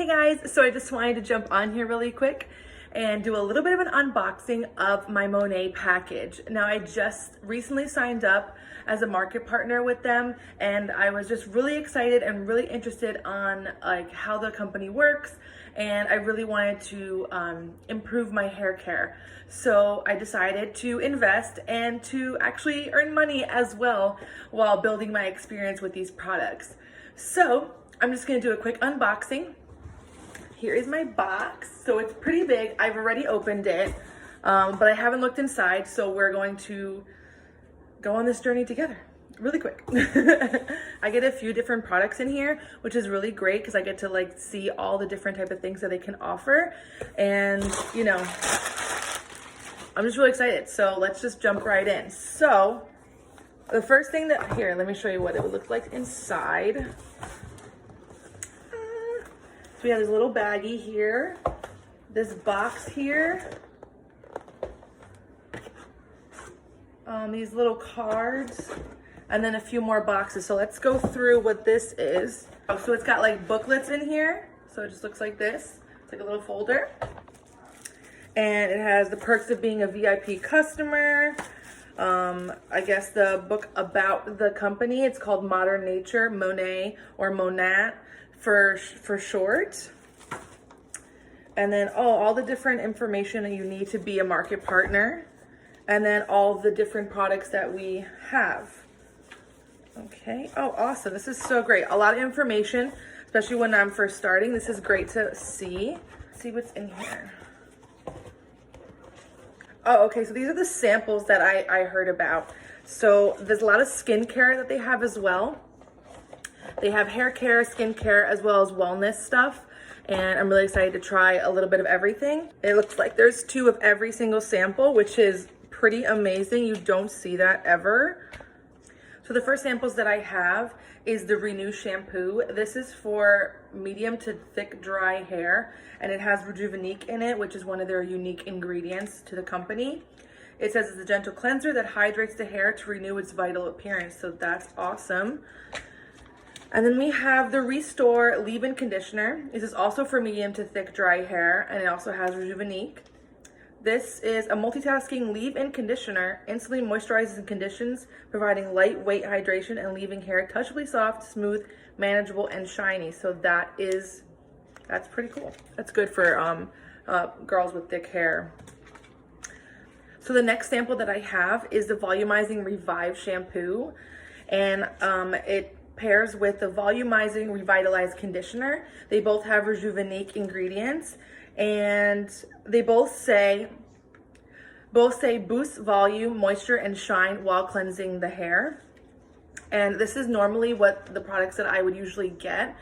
Hey guys, so I just wanted to jump on here really quick and do a little bit of an unboxing of my Monat package. Now I just recently signed up as a market partner with them, and I was just really excited and really interested on like how the company works, and I really wanted to improve my hair care. So I decided to invest and to actually earn money as well while building my experience with these products. So I'm just gonna do a quick unboxing. Here is my box. So it's pretty big. I've already opened it, but I haven't looked inside. So we're going to go on this journey together really quick. I get a few different products in here, which is really great because I get to like see all the different type of things that they can offer. And you know, I'm just really excited. So let's just jump right in. So the first thing that, here, let me show you what it would look like inside. So we have this little baggie here, this box here, these little cards, and then a few more boxes. So let's go through what this is. So it's got like booklets in here. So it just looks like this. It's like a little folder. And it has the perks of being a VIP customer. I guess the book about the company. It's called Modern Nature, Monat or Monat for short. And then all the different information that you need to be a market partner, and then all the different products that we have. Okay. Oh, awesome. This is so great. A lot of information, especially when I'm first starting. This is great to see. See what's in here. Oh, okay. So these are the samples that I heard about. So there's a lot of skincare that they have as well. They have hair care, skincare, as well as wellness stuff. And I'm really excited to try a little bit of everything. It looks like there's 2 of every single sample, which is pretty amazing. You don't see that ever. So the first samples that I have is the Renew shampoo. This is for medium to thick dry hair, and it has Rejuvabeads in it, which is one of their unique ingredients to the company. It says it's a gentle cleanser that hydrates the hair to renew its vital appearance. So that's awesome. And then we have the Restore Leave-In Conditioner. This is also for medium to thick dry hair, and it also has Rejuvenik. This is a multitasking leave-in conditioner, instantly moisturizes and conditions, providing lightweight hydration and leaving hair touchably soft, smooth, manageable, and shiny. So that's pretty cool. That's good for girls with thick hair. So the next sample that I have is the Volumizing Revive shampoo, and it pairs with the Volumizing Revitalize Conditioner. They both have Rejuveniqe ingredients, and they both say boost volume, moisture, and shine while cleansing the hair. And this is normally what the products that I would usually get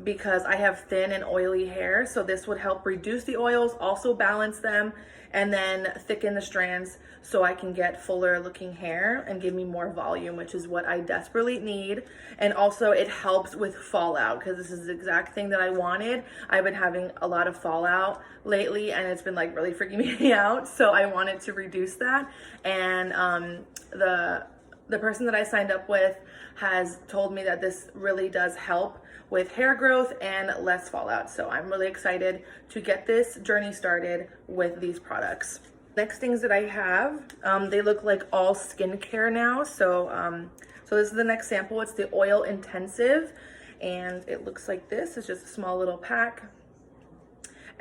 because I have thin and oily hair. So this would help reduce the oils, also balance them, and then thicken the strands so I can get fuller looking hair and give me more volume, which is what I desperately need. And also it helps with fallout, because this is the exact thing that I wanted. I've been having a lot of fallout lately, and it's been like really freaking me out. So I wanted to reduce that. And the person that I signed up with has told me that this really does help with hair growth and less fallout. So I'm really excited to get this journey started with these products. Next things that I have, they look like all skincare now. So this is the next sample. It's the Oil Intensive, and it looks like this. It's just a small little pack.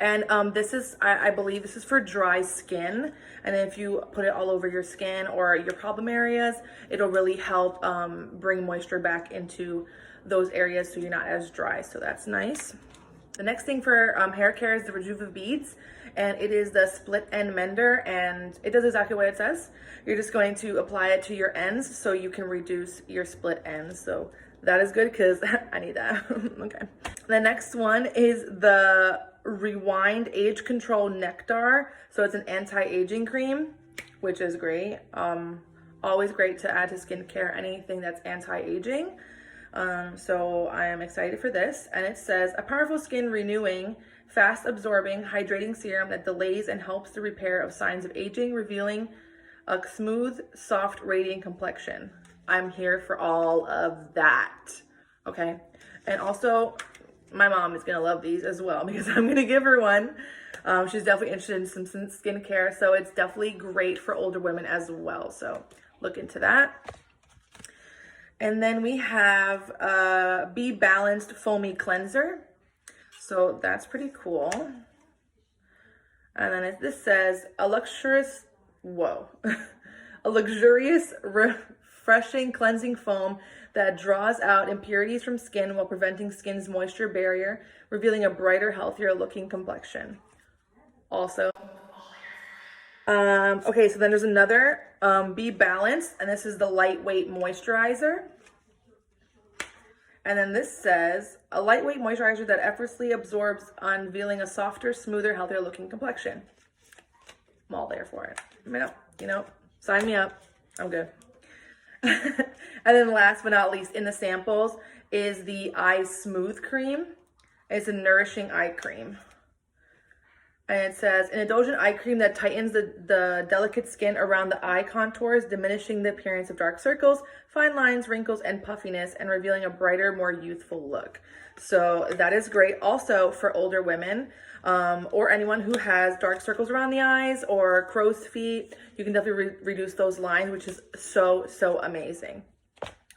And this is, I believe this is for dry skin. And if you put it all over your skin or your problem areas, it'll really help bring moisture back into those areas so you're not as dry. So that's nice. The next thing for hair care is the Rejuvabeads, and it is the split end mender, and it does exactly what it says. You're just going to apply it to your ends so you can reduce your split ends. So that is good because I need that. Okay. The next one is the Rewind Age Control Nectar. So it's an anti-aging cream, which is great. Always great to add to skincare, anything that's anti-aging. So I am excited for this. And it says a powerful skin renewing, fast absorbing, hydrating serum that delays and helps the repair of signs of aging, revealing a smooth, soft, radiant complexion. I'm here for all of that. Okay. And also my mom is gonna love these as well because I'm gonna give her one. She's definitely interested in some skincare, so it's definitely great for older women as well. So look into that. And then we have Be Balanced Foamy Cleanser. So that's pretty cool. And then this says a luxurious, a luxurious, refreshing cleansing foam that draws out impurities from skin while preventing skin's moisture barrier, revealing a brighter, healthier looking complexion. Also, okay, so then there's another Be Balanced, and this is the lightweight moisturizer. And then this says a lightweight moisturizer that effortlessly absorbs, unveiling a softer, smoother, healthier looking complexion. I'm all there for it. You know, sign me up. I'm good. And then last but not least in the samples is the Eye Smooth Cream. It's a nourishing eye cream. And it says, an indulgent eye cream that tightens the delicate skin around the eye contours, diminishing the appearance of dark circles, fine lines, wrinkles, and puffiness, and revealing a brighter, more youthful look. So that is great. Also for older women, or anyone who has dark circles around the eyes or crow's feet, you can definitely reduce those lines, which is so, so amazing.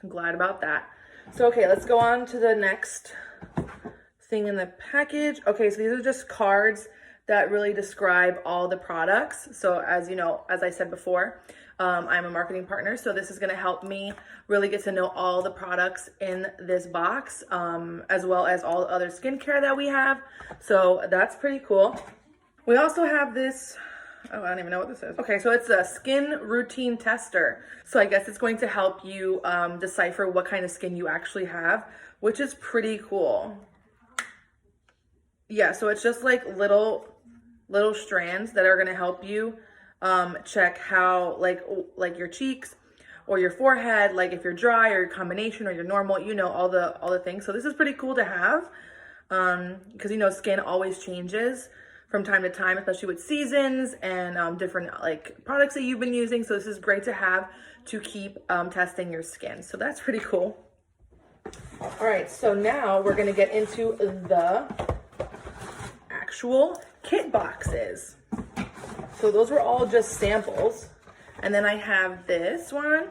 I'm glad about that. So, okay, let's go on to the next thing in the package. Okay, so these are just cards that really describe all the products. So as you know, as I said before, I'm a marketing partner. So this is gonna help me really get to know all the products in this box, as well as all the other skincare that we have. So that's pretty cool. We also have this, oh, I don't even know what this is. Okay, so it's a skin routine tester. So I guess it's going to help you decipher what kind of skin you actually have, which is pretty cool. Yeah, so it's just like little strands that are going to help you check how like your cheeks or your forehead, like if you're dry or your combination or you're normal, you know, all the things. So this is pretty cool to have because you know skin always changes from time to time, especially with seasons and different like products that you've been using. So this is great to have to keep testing your skin. So that's pretty cool. All right, so now we're going to get into the actual kit boxes. So those were all just samples. And then I have this one,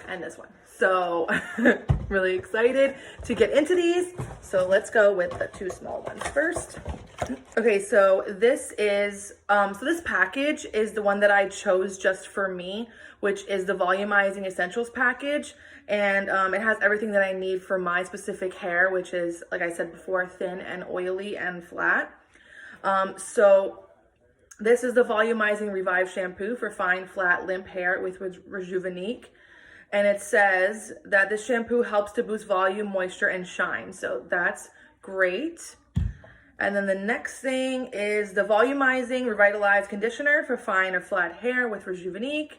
and this one. So really excited to get into these. So let's go with the two small ones first. Okay, so this is, so this package is the one that I chose just for me, which is the Volumizing Essentials package. And it has everything that I need for my specific hair, which is, like I said before, thin and oily and flat. So this is the Volumizing Revive Shampoo for fine, flat, limp hair with Rejuvabeads. And it says that this shampoo helps to boost volume, moisture, and shine. So that's great. And then the next thing is the Volumizing Revitalize Conditioner for fine or flat hair with Rejuvenike.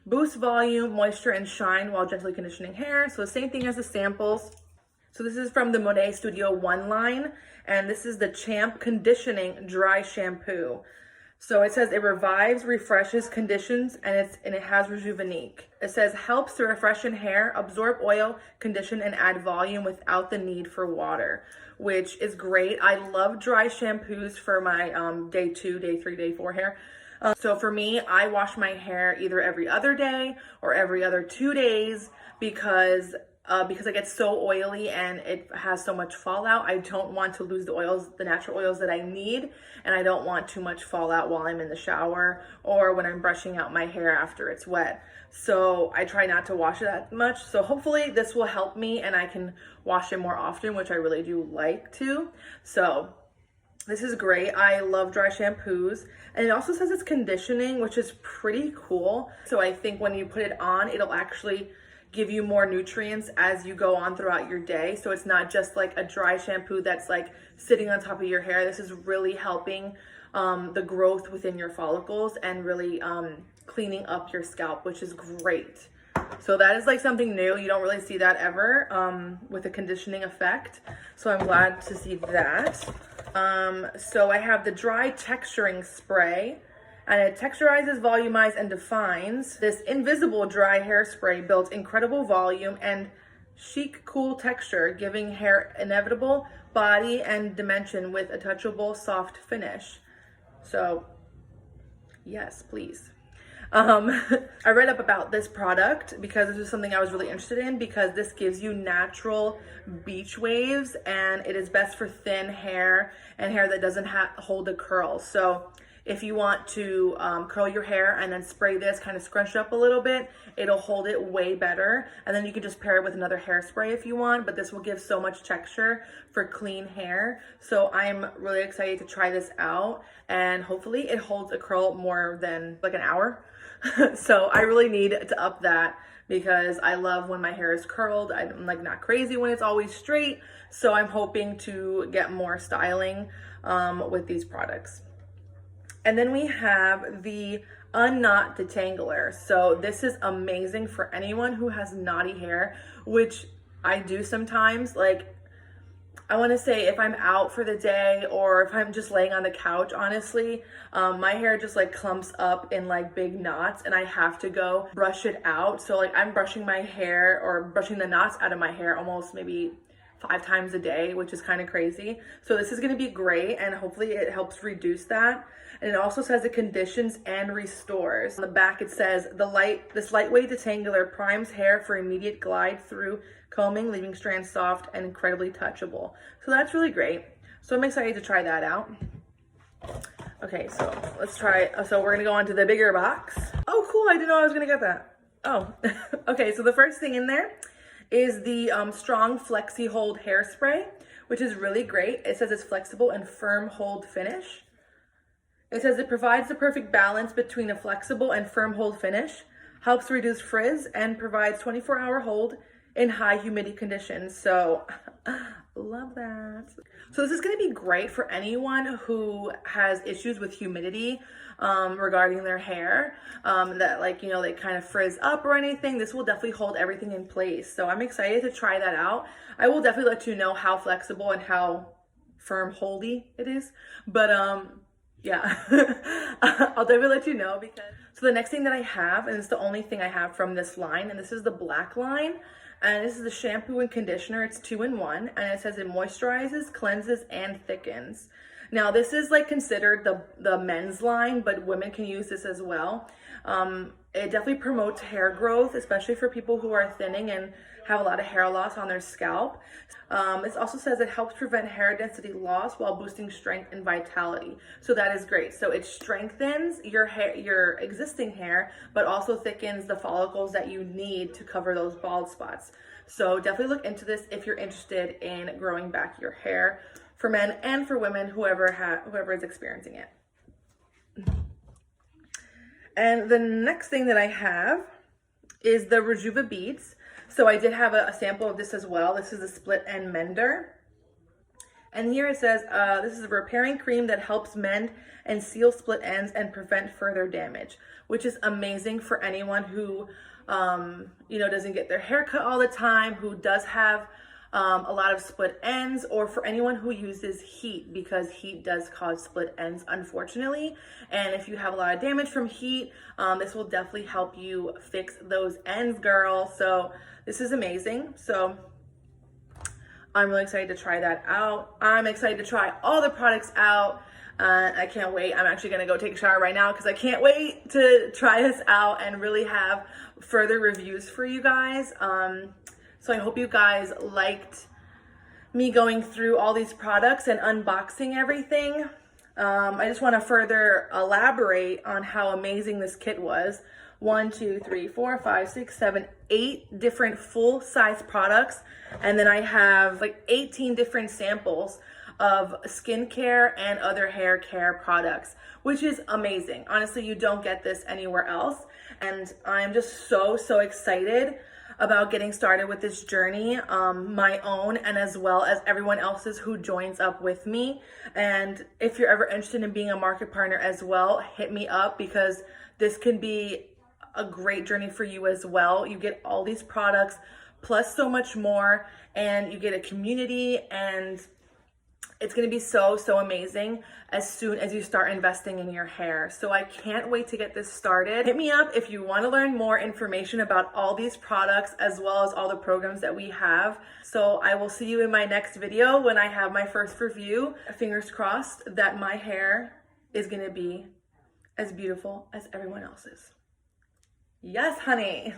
Boost volume, moisture, and shine while gently conditioning hair. So the same thing as the samples. So this is from the Monat Studio 1 line. And this is the Champ Dry Shampoo. So it says it revives, refreshes, conditions, and it has Rejuvenike. It says helps to refreshen hair, absorb oil, condition, and add volume without the need for water, which is great. I love dry shampoos for my day 2, day 3, day 4 hair. So for me, I wash my hair either every other day or every other 2 days because I get so oily and it has so much fallout. I don't want to lose the oils, the natural oils that I need, and I don't want too much fallout while I'm in the shower or when I'm brushing out my hair after it's wet. So I try not to wash it that much. So hopefully this will help me and I can wash it more often, which I really do like to. So this is great. I love dry shampoos. And it also says it's conditioning, which is pretty cool. So I think when you put it on, it'll actually give you more nutrients as you go on throughout your day. So it's not just like a dry shampoo that's like sitting on top of your hair. This is really helping the growth within your follicles and really cleaning up your scalp, which is great. So that is like something new. You don't really see that ever with a conditioning effect. So I'm glad to see that. So I have the Dry Texturizing Spray, and it texturizes, volumizes, and defines. This invisible dry hairspray builds incredible volume and chic, cool texture, giving hair inevitable body and dimension with a touchable, soft finish. So, yes, please. I read up about this product because this is something I was really interested in, because this gives you natural beach waves and it is best for thin hair and hair that doesn't hold a curl. So if you want to curl your hair and then spray this, kind of scrunch it up a little bit, it'll hold it way better. And then you can just pair it with another hairspray if you want, but this will give so much texture for clean hair. So I'm really excited to try this out, and hopefully it holds a curl more than like an hour. So I really need to up that, because I love when my hair is curled. I'm like not crazy when it's always straight. So I'm hoping to get more styling with these products. And then we have the Unknot Detangler. So this is amazing for anyone who has knotty hair, which I do sometimes. Like, I want to say if I'm out for the day or if I'm just laying on the couch, honestly, my hair just like clumps up in like big knots and I have to go brush it out. So like I'm brushing my hair or brushing the knots out of my hair almost maybe 5 times a day, which is kind of crazy. So this is going to be great, and hopefully it helps reduce that. And it also says it conditions and restores. On the back it says this lightweight detangler primes hair for immediate glide through combing, leaving strands soft and incredibly touchable. So that's really great. So I'm excited to try that out. Okay, so let's try. So we're gonna go on to the bigger box. Oh, cool! I didn't know I was gonna get that. Oh, okay. So the first thing in there is the Strong Flexi Hold Hairspray, which is really great. It says it's flexible and firm hold finish. It says it provides the perfect balance between a flexible and firm hold finish, helps reduce frizz, and provides 24-hour hold in high humidity conditions. So love that. So this is going to be great for anyone who has issues with humidity regarding their hair, that like, you know, they kind of frizz up or anything. This will definitely hold everything in place. So I'm excited to try that out. I will definitely let you know how flexible and how firm holdy it is. But yeah, I'll definitely let you know. Because so the next thing that I have, and it's the only thing I have from this line, and this is the black line, and this is the shampoo and conditioner. It's 2-in-1, and it says it moisturizes, cleanses, and thickens. Now this is like considered the men's line, but women can use this as well. It definitely promotes hair growth, especially for people who are thinning and have a lot of hair loss on their scalp. It also says it helps prevent hair density loss while boosting strength and vitality. So that is great. So it strengthens your hair, your existing hair, but also thickens the follicles that you need to cover those bald spots. So definitely look into this if you're interested in growing back your hair, for men and for women, whoever is experiencing it. And the next thing that I have is the Rejuvabeads. So I did have a sample of this as well. This is a split end mender. And here it says, this is a repairing cream that helps mend and seal split ends and prevent further damage, which is amazing for anyone who, you know, doesn't get their hair cut all the time, who does have a lot of split ends, or for anyone who uses heat, because heat does cause split ends, unfortunately. And if you have a lot of damage from heat, this will definitely help you fix those ends, girl. So this is amazing. So I'm really excited to try that out. I'm excited to try all the products out. I can't wait. I'm actually gonna go take a shower right now because I can't wait to try this out and really have further reviews for you guys. So I hope you guys liked me going through all these products and unboxing everything. I just want to further elaborate on how amazing this kit was. 1, 2, 3, 4, 5, 6, 7, 8 different full-size products. And then I have like 18 different samples of skincare and other hair care products, which is amazing. Honestly, you don't get this anywhere else. And I'm just so excited about getting started with this journey, my own, and as well as everyone else's who joins up with me. And if you're ever interested in being a market partner as well, hit me up, because this can be a great journey for you as well. You get all these products plus so much more, and you get a community, and It's going to be so, so amazing as soon as you start investing in your hair. So I can't wait to get this started. Hit me up if you want to learn more information about all these products as well as all the programs that we have. So I will see you in my next video when I have my first review. Fingers crossed that my hair is going to be as beautiful as everyone else's. Yes, honey.